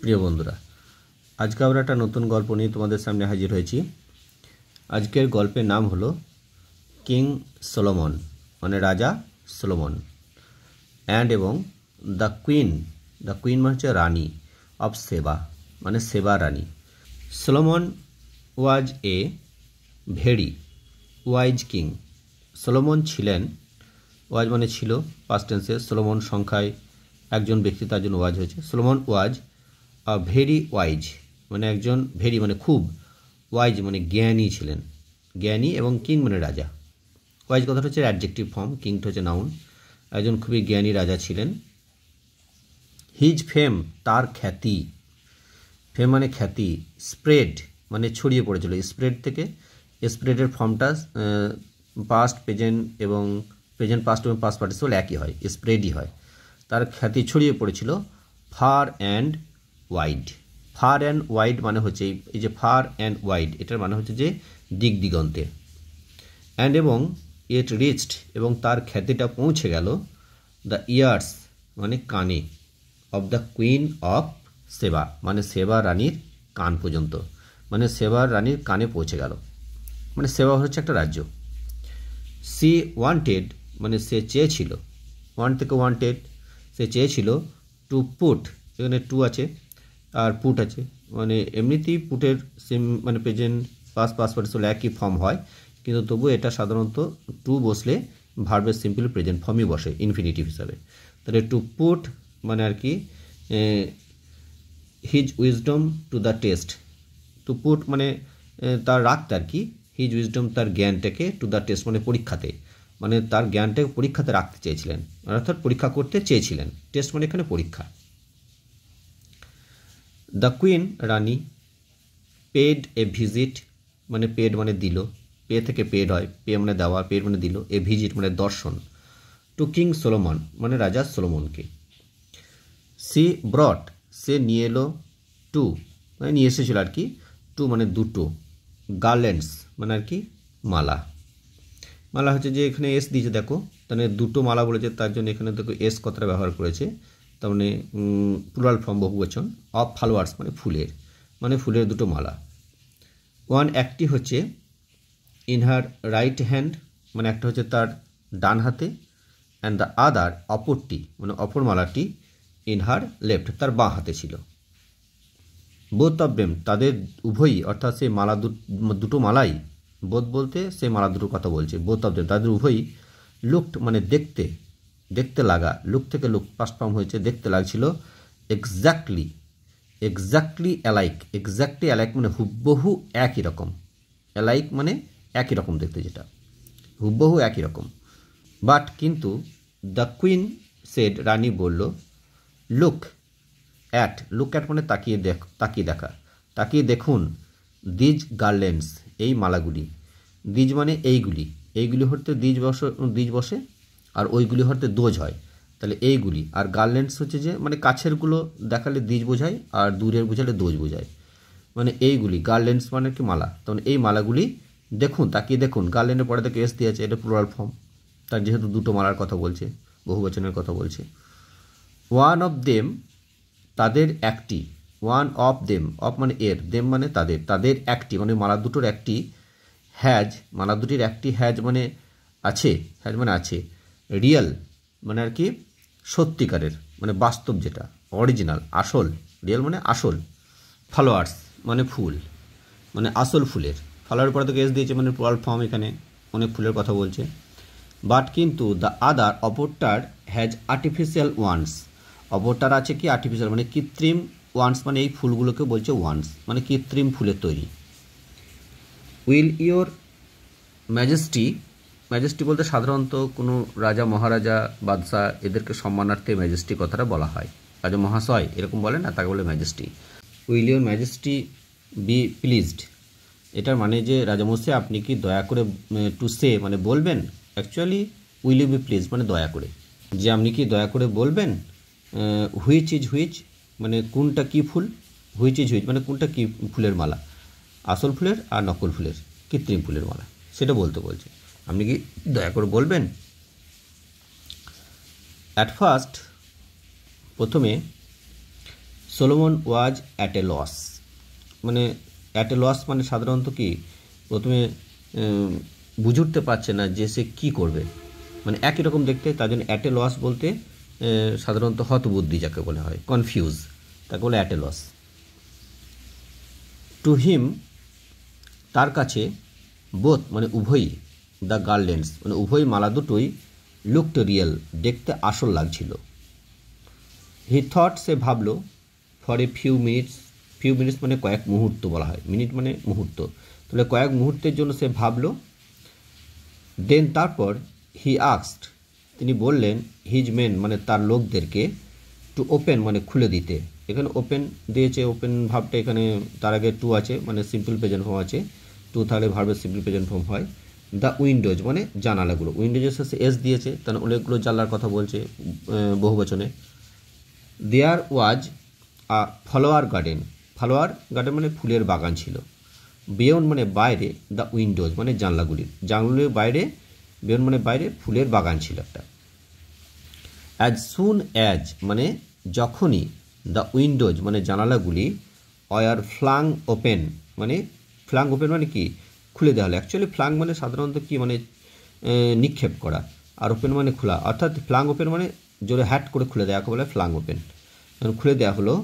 প্রিয় বন্ধুরা, আজকে আমরা একটা নতুন গল্প নিয়ে তোমাদের সামনে হাজির হয়েছি। আজকের গল্পের নাম হলো কিং সলোমন, মানে রাজা সলোমন, এবং দ্য কুইন। দ্য কুইন মানে হচ্ছে রানী অফ সেবা, মানে সেবা রানী। Solomon was a very wise king. Solomon ছিলেন, ওয়াজ মানে ছিল, পাস্ট টেন্সে। সলোমন সংখ্যায় একজন ব্যক্তি, তার জন্য ওয়াজ হয়েছে। সলোমন ওয়াজ ভেরি ওয়াইজ, মানে একজন, ভেরি মানে খুব, ওয়াইজ মানে জ্ঞানী ছিলেন, জ্ঞানী, এবং কিং মানে রাজা। ওয়াইজ কথাটা হচ্ছে অ্যাডজেক্টিভ ফর্ম, কিংটা হচ্ছে নাউন। একজন খুবই জ্ঞানী রাজা ছিলেন। হিজ ফেম, তার খ্যাতি, ফেম মানে খ্যাতি, স্প্রেড মানে ছড়িয়ে পড়েছিল। স্প্রেড থেকে, স্প্রেডের ফর্মটা পাস্ট, প্রেজেন্ট এবং প্রেজেন্ট, পাস্ট এবং পাস্ট পার্টিসিপল একই হয়, স্প্রেডই হয়। তার খ্যাতি ছড়িয়ে পড়েছিল fur and wide. Fur and wide মানে হচ্ছে এই যে ফার অ্যান্ড ওয়াইড, এটার মানে হচ্ছে যে দিক দিগন্তে। অ্যান্ড এবং ইট রিচড, এবং তার খ্যাতিটা পৌঁছে গেল দ্য ইয়ার্স মানে কানে, of the queen of Sheba মানে সেবা রানীর কান পর্যন্ত, মানে সেবা রানীর কানে পৌঁছে গেল। মানে সেবা হচ্ছে একটা রাজ্য। সি ওয়ান্টেড মানে সে চেয়েছিল, ওয়ান্ট থেকে ওয়ান্টেড, সে চেয়েছিল টু পুট, এখানে টু আছে আর পুট আছে, মানে এমনিতেই পুটের সেম মানে প্রেজেন্ট, পাস্ট পার্টিসিপল একই ফর্ম হয়, কিন্তু তবু এটা সাধারণত টু বসলে ভার্বের সিম্পল প্রেজেন্ট ফর্মই বসে ইনফিনিটিভ হিসাবে। তাহলে টু পুট মানে আর কি his wisdom to the test. To put মানে তার রাখতে আর কি, হিজ উইজডম তার জ্ঞানটাকে, টু দ্য টেস্ট মানে পরীক্ষাতে, মানে তার জ্ঞানটাকে পরীক্ষাতে রাখতে চেয়েছিলেন, অর্থাৎ পরীক্ষা করতে চেয়েছিলেন। টেস্ট মানে এখানে পরীক্ষা। দ্য কুইন রানী পেড এ ভিজিট, মানে পেড মানে দিল, পে থেকে পেড হয়, পে মানে দেওয়া, পেড মানে দিল, এ ভিজিট মানে দর্শন, টু কিং সলোমন মানে রাজা সলোমনকে। সি ব্রট সে নিয়ে এলো, টু মানে নিয়ে এসেছিল আর কি, টু মানে দুটো, গার্ল্যান্ডস মানে আর কি মালা। মালা হচ্ছে যে এখানে এস দিয়েছে দেখো, তাহলে দুটো মালা বলেছে, তার জন্য এখানে দেখো এস কথাটা ব্যবহার করেছে, তার মানে প্লুরাল ফর্ম বহুবচন। অফ ফ্লাওয়ার্স মানে ফুলের, মানে ফুলের দুটো মালা। ওয়ান একটি হচ্ছে ইন হার রাইট হ্যান্ড, মানে একটা হচ্ছে তার ডান হাতে, অ্যান্ড দ্য আদার অপরটি মানে অপর মালাটি ইন হার লেফট তার বাঁ হাতে ছিল। বোথ অফ দেম তাদের উভয়ই, অর্থাৎ সেই মালা দুটো মালাই, বোথ বলতে সেই মালা দুটোর কথা বলছে, বোথ অফ দেম তাদের উভয়ই, লুকড মানে দেখতে, দেখতে লাগা, লুক থেকে লুক পাস্ট ফর্ম হয়েছে, দেখতে লাগছিল, exactly, exactly alike, exactly alike মানে হুবহু একই রকম, অ্যালাইক মানে একই রকম দেখতে, যেটা হুবহু একই রকম। বাট কিন্তু দ্য কুইন সেড রানী বলল, লুক অ্যাট, লুক অ্যাট মানে তাকিয়ে দেখা, তাকিয়ে দেখুন, দিজ গার্ল্যান্ডস এই মালাগুলি, দিজ মানে এইগুলি, এইগুলি হতে দিজ বসে, আর ওইগুলি হতে দোজ হয়, তাহলে এইগুলি, আর গার্ল্যান্ডস হচ্ছে যে মানে কাছেরগুলো দেখালে দিজ বোঝায়, আর দূরের বোঝালে দোজ বোঝায়, মানে এইগুলি, গার্ল্যান্ডস মানে কি মালা, তখন এই মালাগুলি দেখুন, তাকিয়ে দেখুন। গার্ল্যান্ডের পরে থেকে এস দিয়েছে, এটা প্লুরাল ফর্ম, তার যেহেতু দুটো মালার কথা বলছে, বহুবচনের কথা বলছে। ওয়ান অফ দেম তাদের একটি, ওয়ান অফ দেম, অফ মানে এর, দেম মানে তাদের, তাদের একটি মানে মালা দুটোর একটি, হ্যাজ মালা দুটির একটি, হ্যাজ মানে আছে, হ্যাজ মানে আছে, রিয়েল মানে আর কি সত্যিকারের, মানে বাস্তব, যেটা অরিজিনাল, আসল, রিয়েল মানে আসল, ফ্লাওয়ার্স মানে ফুল, মানে আসল ফুলের, ফ্লাওয়ার পরে তো এস দিয়েছে মানে প্লুরাল ফর্ম, এখানে অনেক ফুলের কথা বলছে। বাট কিন্তু দ্য আদার অপরটার হ্যাজ আর্টিফিশিয়াল ওয়ান্স, অপরটার আছে কি আর্টিফিশিয়াল মানে কৃত্রিম, ওয়ান্স মানে এই ফুলগুলোকে বলছে ওয়ান্স মানে কৃত্রিম ফুলের তৈরি। উইল ইয়োর ম্যাজেস্টি, ম্যাজেস্টি বলতে সাধারণত কোনো রাজা মহারাজা বাদশাহ এদেরকে সম্মানার্থে ম্যাজেস্টি কথাটা বলা হয়, রাজা মহাশয় এরকম বলে না, তাকে বলে majesty. Will your majesty be pleased, এটার মানে যে রাজামশাই আপনি কি দয়া করে, টু সে মানে বলবেন, actually will you be please মানে দয়া করে, যে আপনি কি দয়া করে বলবেন, হুইচ ইজ হুইচ মানে কোনটা কি ফুল, হুইচ ইজ হুইচ মানে কোনটা কি ফুলের মালা, আসল ফুলের আর নকল ফুলের, কৃত্রিম ফুলের মালা, সেটা বলতে বলছে, আপনি কি দয়া করে বলবেন। অ্যাট ফার্স্ট প্রথমে Solomon was at a loss, মানে অ্যাট এ লস মানে সাধারণত কি প্রথমে বুঝে উঠতে পারছে না যে সে কী করবে, মানে একই রকম দেখতে, তার জন্য অ্যাট এ লস বলতে সাধারণত হতবুদ্ধি যাকে বলা হয়, কনফিউজ, তাকে বলে at a loss. To him তার কাছে, বোথ মানে উভয়ই, দ্য গার্ল্যান্ডস মানে উভয় মালা দুটোই লুকড রিয়েল দেখতে আসল লাগছিল। হি থট সে ভাবলো, ফর এ ফিউ মিনিটস মানে কয়েক মুহূর্ত বলা হয়, মিনিট মানে মুহূর্ত, তাহলে কয়েক মুহূর্তের জন্য সে ভাবলো। দেন তারপর হি আস্কড তিনি বললেন, হিজ মেন মানে তার লোকদেরকে, টু ওপেন মানে খুলে দিতে, এখানে ওপেন দিয়েছে, ওপেন ভাবটা এখানে তার আগে টু আছে মানে সিম্পল প্রেজেন্ট ফর্ম আছে, টু তাহলে ভার্বের সিম্পল প্রেজেন্ট ফর্ম হয়। দ্য উইন্ডোজ মানে জানালাগুলো, উইন্ডোজের শেষে এস দিয়েছে, তাহলে অনেকগুলো জানলার কথা বলছে বহুবচনে। দেয়ার ওয়াজ আ ফ্লাওয়ার গার্ডেন মানে ফুলের বাগান ছিল। বিয়ন্ড মানে বাইরে, দ্য উইন্ডোজ মানে জানলাগুলির বাইরে, বিয়ন্ড মানে বাইরে ফুলের বাগান ছিল একটা। অ্যাজ সুন অ্যাজ মানে যখনই, দ্য উইন্ডোজ মানে জানালাগুলি, ওয়ার ফ্লাং ওপেন মানে মানে কি খুলে দেওয়া হলো। অ্যাকচুয়ালি ফ্লাং মানে সাধারণত কি মানে নিক্ষেপ করা, আর ওপেন মানে খোলা, অর্থাৎ ফ্লাং ওপেন মানে জোরে হ্যাট করে খুলে দেওয়াকে বলে ফ্লাং ওপেন, খুলে দেওয়া হলো।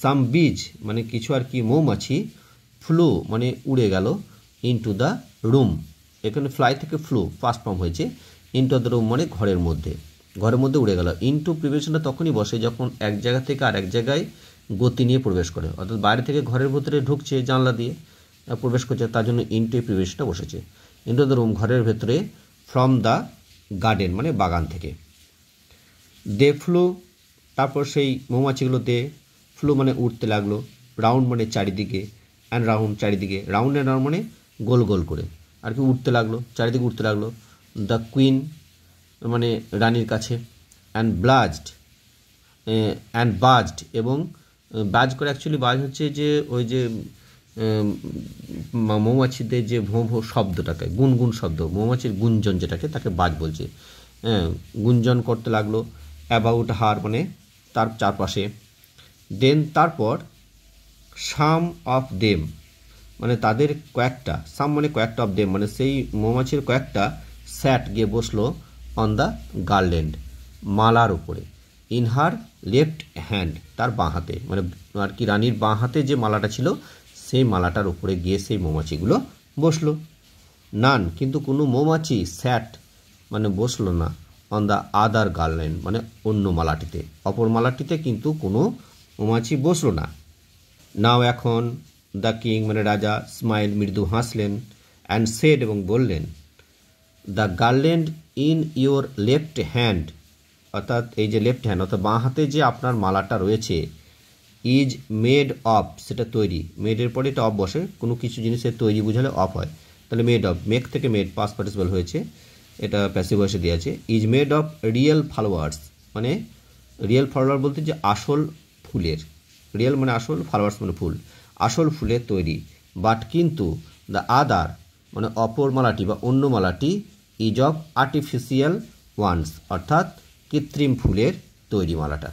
সাম বিজ মানে কিছু আর কি মৌমাছি, ফ্লু মানে উড়ে গেল, ইনটু দ্য রুম, এখানে ফ্লাই থেকে ফ্লু ফার্স্ট ফর্ম হয়েছে, ইনটু দ্য রুম মানে ঘরের মধ্যে উড়ে গেল। ইনটু প্রিভিশনটা তখনই বসে যখন এক জায়গা থেকে আর এক জায়গায় গতি নিয়ে প্রবেশ করে, অর্থাৎ বাইরে থেকে ঘরের ভেতরে ঢুকছে জানলা দিয়ে প্রবেশ করছে, তার জন্য ইনটু প্রিভিশনটা বসেছে। ইনটু দ্য রুম ঘরের ভেতরে, ফ্রম দ্য গার্ডেন মানে বাগান থেকে। দে ফ্লু তারপর সেই মৌমাছিগুলো দে ফ্লু মানে উঠতে লাগলো, রাউন্ড মানে চারিদিকে, অ্যান্ড রাউন্ড চারিদিকে, রাউন্ড অ্যান্ড রাউন্ড মানে গোল গোল করে আর কি উঠতে লাগলো, চারিদিকে উঠতে লাগলো। দ্য কুইন মানে রানীর কাছে, অ্যান্ড বাজড এবং বাজ করে, অ্যাকচুয়ালি বাজ হচ্ছে যে ওই যে মৌমাছিদের যে ভোঁ ভোঁ শব্দটাকে, গুনগুন শব্দ, মৌমাছির গুঞ্জন যেটাকে তাকে বাজ বলছে, গুঞ্জন করতে লাগলো। অ্যাবাউট হার মানে তার চারপাশে। দেন তারপর সাম অফ দেম মানে তাদের কয়েকটা, সাম মানে কয়েকটা, অফ দেম মানে সেই মৌমাছির কয়েকটা, স্যাট গিয়ে বসলো, অন দ্য গার্ল্যান্ড মালার উপরে, ইন হার লেফট হ্যান্ড তার বাঁ হাতে, মানে আর কি রানীর বাঁ হাতে যে মালাটা ছিল সেই মালাটার উপরে গিয়ে সেই মৌমাছিগুলো বসলো। নান কিন্তু কোনো মৌমাছি স্যাট মানে বসলো না, অন দ্য আদার গার্ল্যান্ড মানে অন্য মালাটিতে, অপর মালাটিতে কিন্তু কোনো মৌমাছি বসলো না। নাও এখন, দ্য কিং মানে রাজা, স্মাইল মৃদু হাসলেন, অ্যান্ড সেড এবং বললেন, the garland in your left hand অর্থাৎ এই যে লেফট হ্যান্ড অর্থাৎ বাঁ হাতে যে আপনার মালাটা রয়েছে, ইজ মেড অফ সেটা তৈরি, মেডের পরে এটা অফ বসে, কোনো কিছু জিনিসের তৈরি বুঝালে অফ হয়, তাহলে মেড অফ, মেক থেকে মেড পাস্ট পার্টিসিপল হয়েছে, এটা প্যাসিভ ভয়েসে দেওয়া আছে। Is made of real flowers মানে রিয়েল ফ্লাওয়ার বলতে যে আসল ফুলের, রিয়েল মানে আসল, ফ্লাওয়ার্স মানে ফুল, আসল ফুলের তৈরি। বাট কিন্তু দ্য আদার মানে অপর মালাটি বা অন্য মালাটি, ইজ অফ আর্টিফিশিয়াল ওয়ান্স অর্থাৎ কৃত্রিম ফুলের তৈরি মালাটা।